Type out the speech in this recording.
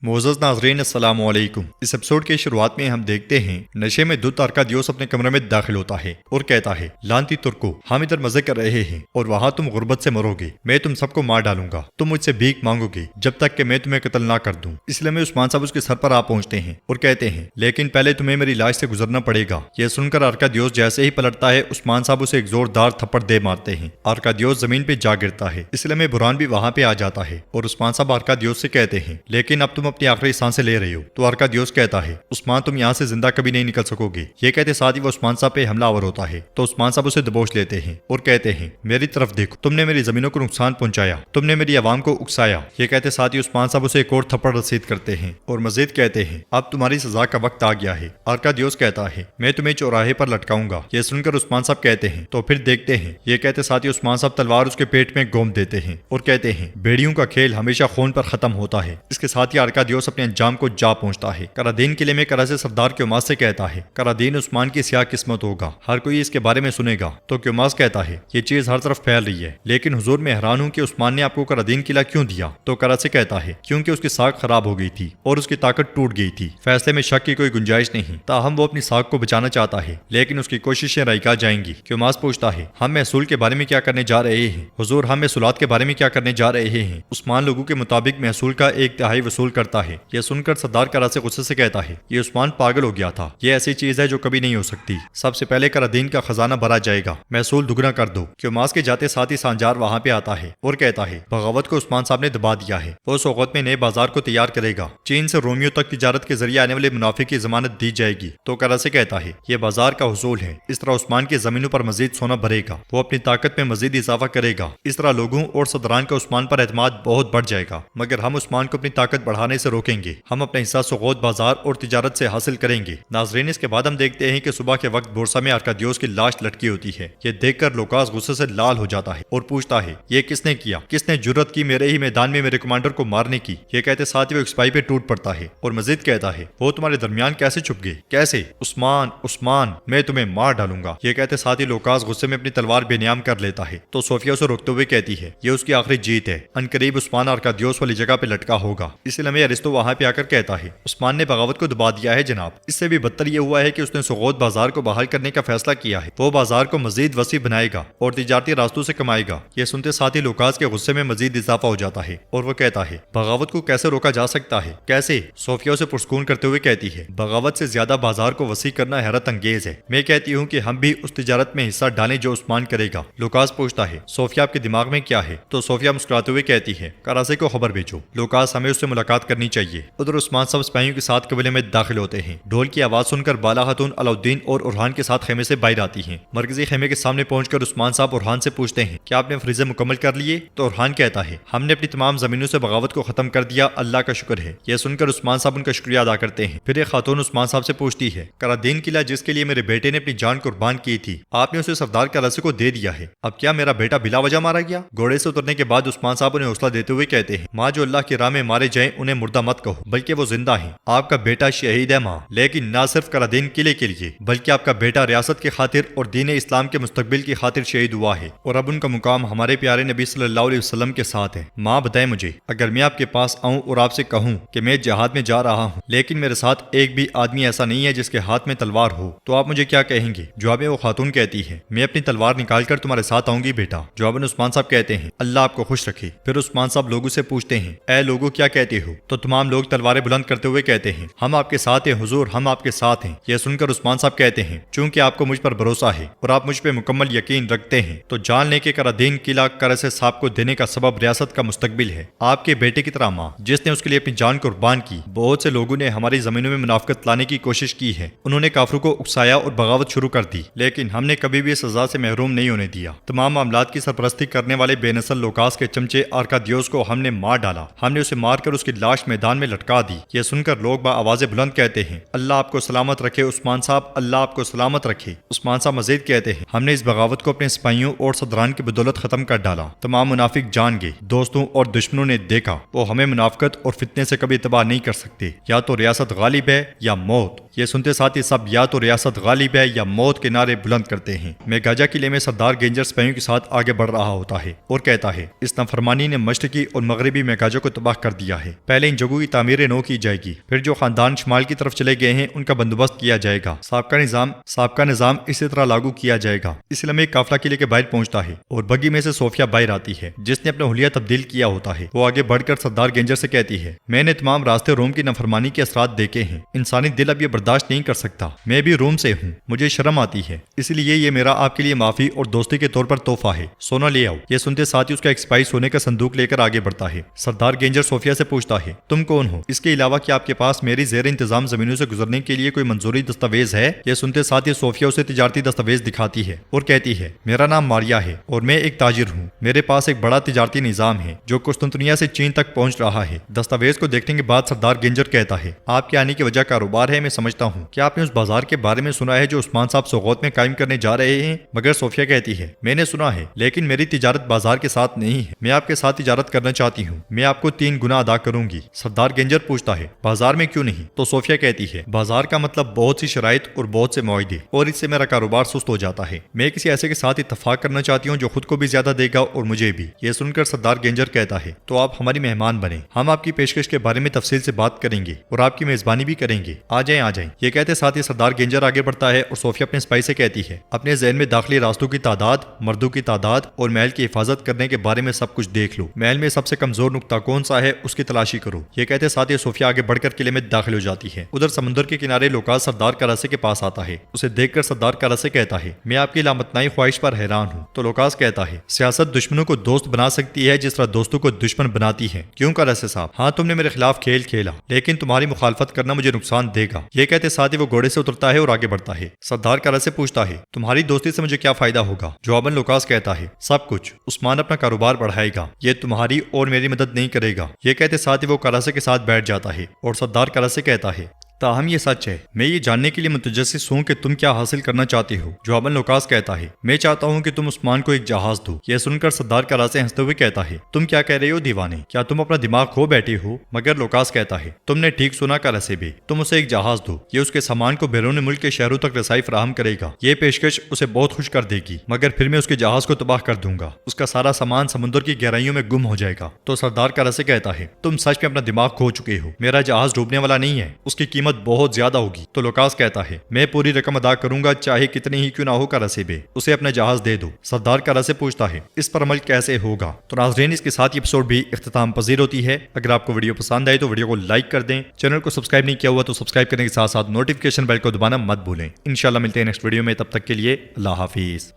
मोअज़्ज़ज़ नाज़रीन अस्सलाम वालेकुम। इस एपिसोड के शुरुआत में हम देखते हैं नशे में दूत अरकादियोस अपने कमरे में दाखिल होता है और कहता है, लानती तुर्को, हम इधर मजे कर रहे हैं और वहाँ तुम गुर्बत से मरोगे। मैं तुम सबको मार डालूंगा। तुम मुझसे भीख मांगोगे जब तक कि मैं तुम्हें कत्ल ना कर दूं। इसलिए में उस्मान साहब उसके सर पर आ पहुंचते हैं और कहते हैं, लेकिन पहले तुम्हें मेरी लाश से गुजरना पड़ेगा। यह सुनकर अरकादियोस जैसे ही पलटता है, उस्मान साहब उसे एक जोरदार थप्पड़ दे मारते हैं। अरकादियोस जमीन पे जा गिरता है। इसलिए में बुरहान भी वहाँ पे आ जाता है और उस्मान साहब अरकादियोस से कहते हैं, लेकिन अब तुम अपनी आखिरी सांसें ले रहे हो। तो अरकादियोस कहता है, उस्मान तुम यहाँ से जिंदा कभी नहीं निकल सकोगे। ये कहते साथ ही वो उस्मान साहब पे हमलावर होता है। तो उस्मान साहब उसे दबोच लेते हैं और कहते हैं, मेरी तरफ देखो, तुमने मेरी जमीनों को नुकसान पहुंचाया, तुमने मेरी आवाम को उकसाया। ये कहते साथ ही उस्मान साहब उसे एक और थप्पड़ रसीद करते हैं और मजीद कहते हैं, अब तुम्हारी सजा का वक्त आ गया है। अरकादियोस कहता है, मैं तुम्हें चौराहे पर लटकाऊंगा। ये सुनकर उस्मान साहब कहते हैं, तो फिर देखते हैं। ये कहते साथ ही उस्मान साहब तलवार उसके पेट में गोम देते हैं और कहते हैं, भेड़ियों का खेल हमेशा खून पर खत्म होता है। इसके साथ ही अरकादियोस अपने अंजाम को जा पहुंचता है। करादीन किले में करा से सरदार क्योमास से कहता है, करादीन उस्मान की स्याह किस्मत होगा, हर कोई इसके बारे में सुनेगा। तो क्योमास कहता है, ये चीज हर तरफ फैल रही है, लेकिन हुजूर मैं हैरान हूँ कि उस्मान ने आपको करादीन किला क्यों दिया। तो करा से कहता है, क्योंकि उसकी साख खराब हो गई थी और उसकी ताकत टूट गई थी। फैसले में शक की कोई गुंजाइश नहीं, ताहम वो अपनी साख को बचाना चाहता है, लेकिन उसकी कोशिशें रायका जाएंगी। क्योमास पूछता है, हम महसूल के बारे में क्या करने जा रहे हैं। हुजूर हम महसूलात के बारे में क्या करने जा रहे हैं। उस्मान लोगों के मुताबिक महसूल का 1/3 वसूल करता है। यह सुनकर सरदार करा से गुस्से से कहता है, ये उस्मान पागल हो गया था। ये ऐसी चीज है जो कभी नहीं हो सकती। सबसे पहले करादीन का खजाना भरा जाएगा, महसूल दुगना कर दो। क्योमास के जाते साथ ही सांजार वहाँ पे आता है और कहता है, बगावत को उस्मान साहब ने दबा दिया है। वो सोगत में नए बाजार को तैयार करेगा। चीन से रोमियो तक तिजारत के जरिए आने वाले मुनाफे की जमानत दी जाएगी। तो करा से कहता है, ये बाजार का हुसूल है। इस तरह उस्मान की जमीनों पर मजीद सोना भरेगा, वो अपनी ताकत में मजीद इजाफा करेगा। इस तरह लोगों और सदरान का उस्मान पर एतमाद बहुत बढ़ जाएगा। मगर हम उस्मान को अपनी ताकत बढ़ाने से रोकेंगे। हम अपना हिस्सा सोगत बाजार और तिजारत से हासिल करेंगे। नाजरीन इसके बाद हम देखते हैं कि सुबह के वक्त बोरसा में अरकादियोस की लाश लटकी होती है। ये देखकर लूकास गुस्से से लाल हो जाता है और पूछता है, ये किसने किया, किसने जुर्रत की मेरे ही मैदान में मेरे कमांडर को मारने की। ये कहते साथ ही वो एक सिपाही पे टूट पड़ता है और मजीद कहता है, वो तुम्हारे दरमियान कैसे छुप गए, कैसे। उस्मान उस्मान मैं तुम्हें मार डालूंगा। ये कहते साथ ही लूकास गुस्से में अपनी तलवार बेनियाम कर लेता है। तो सोफिया उसे रोकते हुए कहती है, ये उसकी आखिरी जीत है। अनकरीब उस्मान अरकादियोस वाली जगह पे लटका होगा। इसलिए हमें अरिस्तो वहां पे आकर कहता है, उस्मान ने बगावत को दबा दिया है जनाब। इससे भी बदतर यह हुआ है कि उसने सोगोत बाजार को बहाल करने का फैसला किया है। वो बाजार को मजीद वसी बनाएगा और तिजारती रास्तों से कमाएगा। ये सुनते साथ ही लूकास के गुस्से में मजीद इजाफा हो जाता है और वो कहता है, बगावत को कैसे रोका जा सकता है, कैसे। सोफिया उसे पुरस्कून करते हुए कहती है, बगावत से ज्यादा बाजार को वसी करना हैरत अंगेज है। मैं कहती हूँ कि हम भी उस तिजारत में हिस्सा डालें जो उस्मान करेगा। लूकास पूछता है, सोफिया आपके दिमाग में क्या है। तो सोफिया मुस्कुराते हुए कहती है, करासे को खबर भेजो, लूकास हमें उससे मुलाकात करनी चाहिए। उधर उस्मान सब सिपाहियों के साथ कबीले में दाखिल होते हैं। ढोल की आवाज सुनकर बाला खातून अलाउद्दीन और उरहान के साथ खेमे से बाहर आती हैं। मरकजी खेमे के सामने पहुंचकर उस्मान साहब उरहान से पूछते हैं, क्या आपने फरीजे मुकम्मल कर लिए। तो उरहान कहता है, हमने अपनी तमाम जमीनों से बगावत को खत्म कर दिया, अल्लाह का शुक्र है। यह सुनकर उस्मान साहब उनका शुक्रिया अदा करते हैं। फिर एक खातून उस्मान साहब से पूछती है, करादीन किला जिसके लिए मेरे बेटे ने अपनी जान कुर्बान की थी, आपने उसे सरदार करासी को दे दिया है। अब क्या मेरा बेटा बिला वजह मारा गया। घोड़े से उतरने के बाद उस्मान साहब उन्हें हौसला देते हुए कहते हैं, माँ जो अल्लाह की राह में मारे जाए उन्हें मुर्दा मत कहो, बल्कि वो जिंदा है। आपका बेटा शहीद है माँ, लेकिन न सिर्फ करादीन किले के लिए, बल्कि आपका बेटा रियासत की खातिर और दीन इस्लाम के मुस्तकबिल की खातिर शहीद हुआ है और अब उनका मुकाम हमारे प्यारे नबी सल्लल्लाहु अलैहि वसल्लम के साथ है। माँ बताएं मुझे, अगर मैं आपके पास आऊँ और आपसे कहूँ कि मैं जहाद में जा रहा हूँ, लेकिन मेरे साथ एक भी आदमी ऐसा नहीं है जिसके हाथ में तलवार हो, तो आप मुझे क्या कहेंगे। जवाब में वो खातून कहती है, मैं अपनी तलवार निकाल कर तुम्हारे साथ आऊंगी बेटा। जवाब में उस्मान साहब कहते हैं, अल्लाह आपको खुश रखे। फिर उस्मान साहब लोगों से पूछते हैं, ऐ लोगों क्या कहते हो। तो तमाम लोग तलवारें बुलंद करते हुए कहते हैं, हम आपके साथ हैं हुजूर, हम आपके साथ हैं। यह सुनकर उस्मान साहब कहते हैं, चूंकि आपको मुझ पर भरोसा है और आप मुझ पर मुकम्मल यकीन रखते हैं, तो जान लें कि करादीन किला करसे साहब को देने का सबब रियासत का मुस्तकबिल है। आपके बेटे की तरह माँ जिसने उसके लिए अपनी जान कुर्बान की। बहुत से लोगों ने हमारी जमीनों में मुनाफकत लाने की कोशिश की है, उन्होंने काफरों को उकसाया और बगावत शुरू कर दी, लेकिन हमने कभी भी सजा से महरूम नहीं होने दिया। तमाम मामलात की सरपरस्ती करने वाले बेनसल लूकास के चमचे अरकादियोस को हमने मार डाला। हमने उसे मारकर उसकी लाश मैदान में लटका दी। यह सुनकर लोग आवाजें बुलंद कहते हैं, अल्लाह आपको सलामत रखे उस्मान साहब, अल्लाह आपको सलामत रखे। उस्मान साहब मजीद कहते हैं, हमने इस बगावत को अपने सिपाहियों और सदरान की बदौलत खत्म कर डाला। तमाम मुनाफिक जान गए, दोस्तों और दुश्मनों ने देखा, वो हमें मुनाफिकत और फितने से कभी तबाह नहीं कर सकते। या तो रियासत गालिब है या मौत। ये सुनते साथ ही सब या तो रियासत गालिब है या मौत के नारे बुलंद करते हैं। मेगाजा किले में सरदार गेंजर सिपाहियों के साथ आगे बढ़ रहा होता है और कहता है, इस नाफरमानी ने मशरकी और मगरबी मेगाजा को तबाह कर दिया है। पहले ان जगहों की तामीर नौ की जाएगी। फिर जो खानदान शुमाल की तरफ चले गए हैं उनका बंदोबस्त किया जाएगा। सबका निजाम इसी तरह लागू किया जाएगा। इस लम्हे काफला किले के बाहर पहुंचता है और बग्गी में से सोफिया बाहर आती है जिसने अपना हुलिया तब्दील किया होता है। वो आगे बढ़कर सरदार गेंजर से कहती है, मैंने तमाम रास्ते रोम की नफरमानी के असरात देखे हैं। इंसानी दिल अब ये बर्दाश्त नहीं कर सकता। मैं भी रोम से हूँ, मुझे शर्म आती है, इसलिए ये मेरा आपके लिए माफी और दोस्ती के तौर पर तोहफा है। सोना ले आओ। ये सुनते साथ ही उसका एक स्पाई सोने का संदूक लेकर आगे बढ़ता है। सरदार गेंजर सोफिया से पूछता है, तुम कौन हो? इसके अलावा क्या आपके पास मेरी जेर इंतजाम जमीनों से गुजरने के लिए कोई मंजूरी दस्तावेज है? ये सुनते साथ ही सोफिया उसे तिजारती दस्तावेज दिखाती है और कहती है, मेरा नाम मारिया है और मैं एक ताजिर हूँ। मेरे पास एक बड़ा तिजारती निजाम है जो कुस्तुनतनिया से चीन तक पहुंच रहा है। दस्तावेज को देखने के बाद सरदार गेंजर कहता है, आपके आने की वजह कारोबार है, मैं समझता हूँ। क्या आपने उस बाजार के बारे में सुना है जो उस्मान साहब सोगौत में कायम करने जा रहे हैं? मगर सोफिया कहती है, मैंने सुना है, लेकिन मेरी तिजारत बाजार के साथ नहीं है। मैं आपके साथ तिजारत करना चाहती हूँ। मैं आपको 3 गुना अदा करूंगी। सरदार गेंजर पूछता है, बाजार में क्यों नहीं? तो सोफिया कहती है, बाजार का मतलब बहुत सी शराइत और बहुत से मुआहदे, और इससे मेरा कारोबार सुस्त हो जाता है। मैं किसी ऐसे के साथ इत्तफाक करना चाहती हूँ जो खुद को भी ज्यादा देगा और मुझे भी। ये सुनकर सरदार गेंजर कहता है, तो आप हमारी मेहमान बने। हम आपकी पेशकश के बारे में तफसील से बात करेंगे और आपकी मेजबानी भी करेंगे। आ जाएं। ये कहते साथ ही सरदार गेंजर आगे बढ़ता है और सोफिया अपने स्पाई से कहती है, अपने जहन में दाखिली रास्तों की तादाद, मर्दों की तादाद और महल की हिफाजत करने के बारे में सब कुछ देख लो। महल में सबसे कमजोर नुक्ता कौन सा है उसकी तलाशी करो। ये कहते साथ ही सोफिया आगे बढ़कर किले में दाखिल हो जाती है। उधर समुद्र के किनारे लोकास सरदार करासे के पास आता है। उसे देखकर सरदार करासे कहता है, मैं आपकी लामतनाई ख्वाहिश पर हैरान हूँ। तो लोकास कहता है, सियासत दुश्मनों को दोस्त बना सकती है जिस तरह दोस्तों को दुश्मन बनाती है। क्यों करासे साहब? हाँ, तुमने मेरे खिलाफ खेल खेला, लेकिन तुम्हारी मुखालफत करना मुझे नुकसान देगा। ये कहते साथ ही वो घोड़े से उतरता है और आगे बढ़ता है। सरदार करासे पूछता है, तुम्हारी दोस्ती से मुझे क्या फायदा होगा? जवाबन लोकास कहता है, सब कुछ। उस्मान अपना कारोबार बढ़ाएगा, ये तुम्हारी और मेरी मदद नहीं करेगा। ये कहते साथ ही वो करासे के साथ बैठ जाता है और सरदार करासे कहता है, ताहम ये सच है, मैं ये जानने के लिए मुतजस्सिस हूँ कि तुम क्या हासिल करना चाहते हो। जवाबन लोकास कहता है, मैं चाहता हूँ कि तुम उस्मान को एक जहाज दो। यह सुनकर सरदार करासे हंसते हुए कहता है, तुम क्या कह रहे हो दीवाने? क्या तुम अपना दिमाग खो बैठे हो? मगर लोकास कहता है, तुमने ठीक सुना करासे बे, तुम उसे एक जहाज दो। ये उसके सामान को बैरून मुल्क के शहरों तक रसाई फराहम करेगा। ये पेशकश उसे बहुत खुश कर देगी, मगर फिर मैं उसके जहाज को तबाह कर दूंगा। उसका सारा सामान समुद्र की गहराइयों में गुम हो जाएगा। तो सरदार करासे कहता है, तुम सच में अपना दिमाग खो चुके हो। मेरा जहाज डूबने वाला नहीं है, उसकी कीमत बहुत ज्यादा होगी। तो लोकास कहता है, मैं पूरी रकम अदा करूंगा, चाहे कितनी ही क्यों ना हो। करासे बे, उसे अपना जहाज दे दो। सरदार करासे पूछता है, इस पर अमल कैसे होगा? तो नाज़रीन, इसके साथ ही एपिसोड भी इख्तिताम पजीर होती है। अगर आपको वीडियो पसंद आए तो वीडियो को लाइक कर दें। चैनल को सब्सक्राइब नहीं किया हुआ तो सब्सक्राइब करने के साथ साथ नोटिफिकेशन बेल को दबाना मत भूलें। इंशाल्लाह मिलते हैं नेक्स्ट वीडियो में, तब तक के लिए अल्लाह हाफिज।